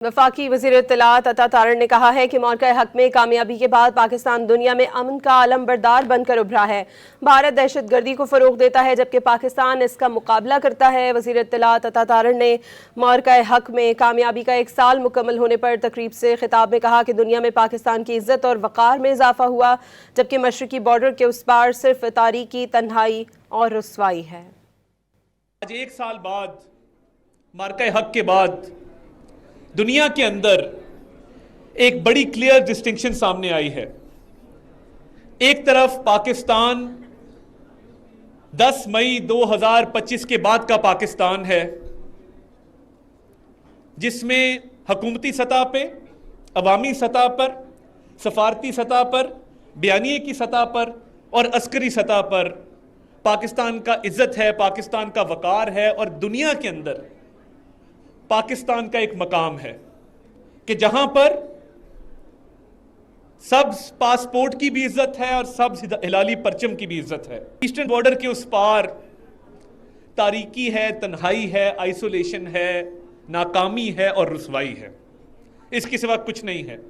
वफाकी वज़ीर इत्तलात अता तारण ने कहा है कि मौक़े हक़ में कामयाबी के बाद पाकिस्तान दुनिया में अमन का आलमबरदार बनकर उभरा है। भारत दहशतगर्दी को फ़रोग़ देता है जबकि पाकिस्तान इसका मुकाबला करता है। वज़ीर इत्तलात अता तारण ने मौक़े हक़ में कामयाबी का 1 साल मुकम्मल होने पर तकरीब से खिताब में कहा कि दुनिया में पाकिस्तान की इज़्ज़त और वक़ार में इजाफ़ा हुआ, जबकि मशरक़ी बॉर्डर के उस पार सिर्फ तारीकी, तन्हाई और रुसवाई है। आज 1 साल बाद मौक़े हक़ के बाद दुनिया के अंदर एक बड़ी क्लियर डिस्टिंक्शन सामने आई है। एक तरफ पाकिस्तान 10 मई 2025 के बाद का पाकिस्तान है, जिसमें हुकूमती सतह पे, अवामी सतह पर, सफारती सतह पर, बयानिए की सतह पर और अस्करी सतह पर पाकिस्तान का इज्जत है, पाकिस्तान का वक़ार है और दुनिया के अंदर पाकिस्तान का एक मकाम है कि जहां पर सब्ज पासपोर्ट की भी इज्जत है और सब्ज हिलाली परचम की भी इज्जत है। ईस्टर्न बॉर्डर के उस पार तारीकी है, तन्हाई है, आइसोलेशन है, नाकामी है और रुसवाई है। इसके सिवा कुछ नहीं है।